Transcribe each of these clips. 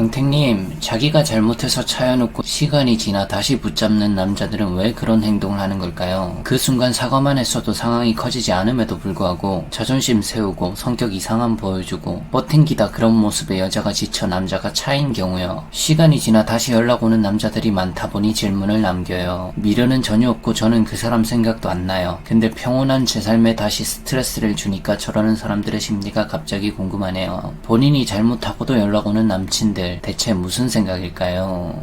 경택님, 자기가 잘못해서 차여놓고 시간이 지나 다시 붙잡는 남자들은 왜 그런 행동을 하는 걸까요? 그 순간 사과만 했어도 상황이 커지지 않음에도 불구하고 자존심 세우고 성격 이상함 보여주고 버팅기다 그런 모습에 여자가 지쳐 남자가 차인 경우요. 시간이 지나 다시 연락 오는 남자들이 많다 보니 질문을 남겨요. 미련은 전혀 없고 저는 그 사람 생각도 안 나요. 근데 평온한 제 삶에 다시 스트레스를 주니까 저러는 사람들의 심리가 갑자기 궁금하네요. 본인이 잘못하고도 연락 오는 남친들 대체 무슨 생각일까요?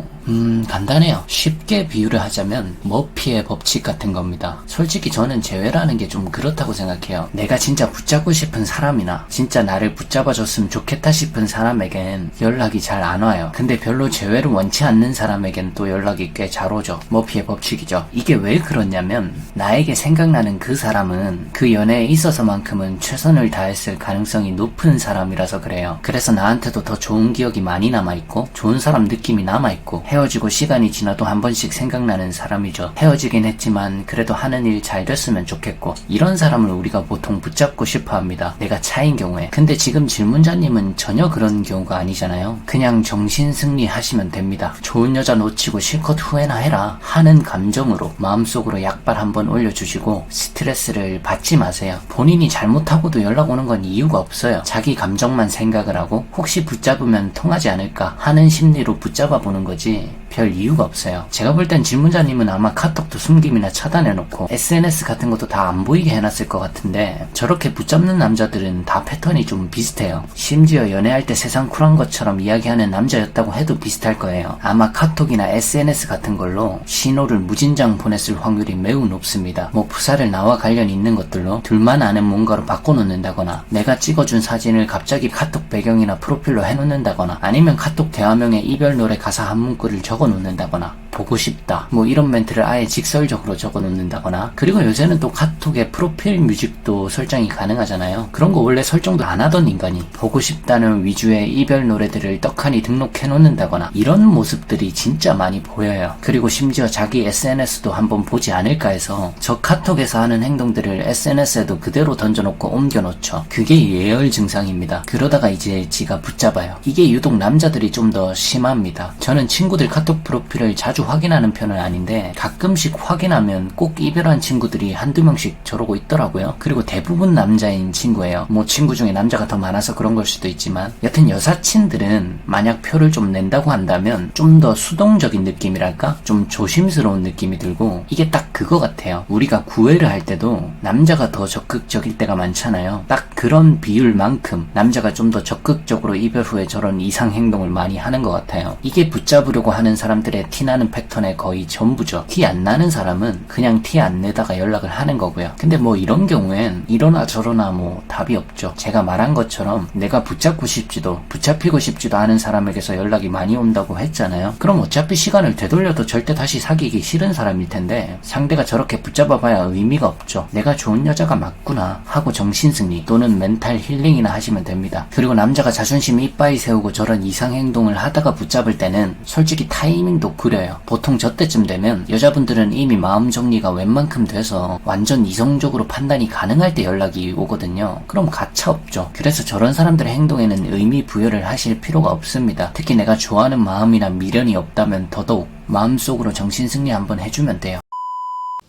간단해요. 쉽게 비유를 하자면 머피의 법칙 같은 겁니다. 솔직히 저는 재회라는 게 좀 그렇다고 생각해요. 내가 진짜 붙잡고 싶은 사람이나 진짜 나를 붙잡아줬으면 좋겠다 싶은 사람에겐 연락이 잘 안 와요. 근데 별로 재회를 원치 않는 사람에겐 또 연락이 꽤 잘 오죠. 머피의 법칙이죠. 이게 왜 그러냐면 나에게 생각나는 그 사람은 그 연애에 있어서만큼은 최선을 다했을 가능성이 높은 사람이라서 그래요. 그래서 나한테도 더 좋은 기억이 많이 남아있고 좋은 사람 느낌이 남아있고 헤어지고 시간이 지나도 한 번씩 생각나는 사람이죠. 헤어지긴 했지만 그래도 하는 일 잘 됐으면 좋겠고 이런 사람을 우리가 보통 붙잡고 싶어 합니다. 내가 차인 경우에. 근데 지금 질문자님은 전혀 그런 경우가 아니잖아요. 그냥 정신승리 하시면 됩니다. 좋은 여자 놓치고 실컷 후회나 해라 하는 감정으로 마음속으로 약발 한번 올려주시고 스트레스를 받지 마세요. 본인이 잘못하고도 연락 오는 건 이유가 없어요. 자기 감정만 생각을 하고 혹시 붙잡으면 통하지 않을까 하는 심리로 붙잡아 보는 거지 별 이유가 없어요. 제가 볼 땐 질문자님은 아마 카톡도 숨김이나 차단해놓고 SNS 같은 것도 다 안 보이게 해놨을 것 같은데 저렇게 붙잡는 남자들은 다 패턴이 좀 비슷해요. 심지어 연애할 때 세상 쿨한 것처럼 이야기하는 남자였다고 해도 비슷할 거예요. 아마 카톡이나 SNS 같은 걸로 신호를 무진장 보냈을 확률이 매우 높습니다. 뭐 프사를 나와 관련 있는 것들로 둘만 아는 뭔가로 바꿔놓는다거나 내가 찍어준 사진을 갑자기 카톡 배경이나 프로필로 해놓는다거나 아니면 카톡 대화명에 이별 노래 가사 한 문구를 적어놓는다거나 보고 싶다 뭐 이런 멘트를 아예 직설적으로 적어놓는다거나 그리고 요새는 또 카톡에 프로필 뮤직도 설정이 가능하잖아요. 그런 거 원래 설정도 안 하던 인간이 보고 싶다는 위주의 이별 노래들을 떡하니 등록해놓는다거나 이런 모습들이 진짜 많이 보여요. 그리고 심지어 자기 SNS도 한번 보지 않을까 해서 저 카톡에서 하는 행동들을 SNS에도 그대로 던져놓고 옮겨놓죠. 그게 예열 증상입니다. 그러다가 이제 지가 붙잡아요. 이게 유독 남자들이 좀 더 심합니다. 저는 친구들 카톡 프로필을 자주 확인하는 편은 아닌데 가끔씩 확인하면 꼭 이별한 친구들이 한두 명씩 저러고 있더라고요. 그리고 대부분 남자인 친구예요. 뭐 친구 중에 남자가 더 많아서 그런 걸 수도 있지만 여튼 여사친들은 만약 표를 좀 낸다고 한다면 좀 더 수동적인 느낌이랄까? 좀 조심스러운 느낌이 들고 이게 딱 그거 같아요. 우리가 구애를 할 때도 남자가 더 적극적일 때가 많잖아요. 딱 그런 비율만큼 남자가 좀 더 적극적으로 이별 후에 저런 이상 행동을 많이 하는 것 같아요. 이게 붙잡으려고 하는 사람들의 티나는 패턴의 거의 전부죠. 티 안 나는 사람은 그냥 티 안 내다가 연락을 하는 거고요. 근데 뭐 이런 경우엔 이러나 저러나 뭐 답이 없죠. 제가 말한 것처럼 내가 붙잡고 싶지도 붙잡히고 싶지도 않은 사람에게서 연락이 많이 온다고 했잖아요. 그럼 어차피 시간을 되돌려도 절대 다시 사귀기 싫은 사람일 텐데 상대가 저렇게 붙잡아봐야 의미가 없죠. 내가 좋은 여자가 맞구나 하고 정신승리 또는 멘탈 힐링이나 하시면 됩니다. 그리고 남자가 자존심 이빠이 세우고 저런 이상 행동을 하다가 붙잡을 때는 솔직히 타이밍도 그려요. 보통 저때쯤 되면 여자분들은 이미 마음 정리가 웬만큼 돼서 완전 이성적으로 판단이 가능할 때 연락이 오거든요. 그럼 가차 없죠. 그래서 저런 사람들의 행동에는 의미 부여를 하실 필요가 없습니다. 특히 내가 좋아하는 마음이나 미련이 없다면 더더욱 마음속으로 정신승리 한번 해주면 돼요.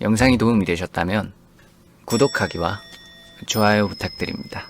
영상이 도움이 되셨다면 구독하기와 좋아요 부탁드립니다.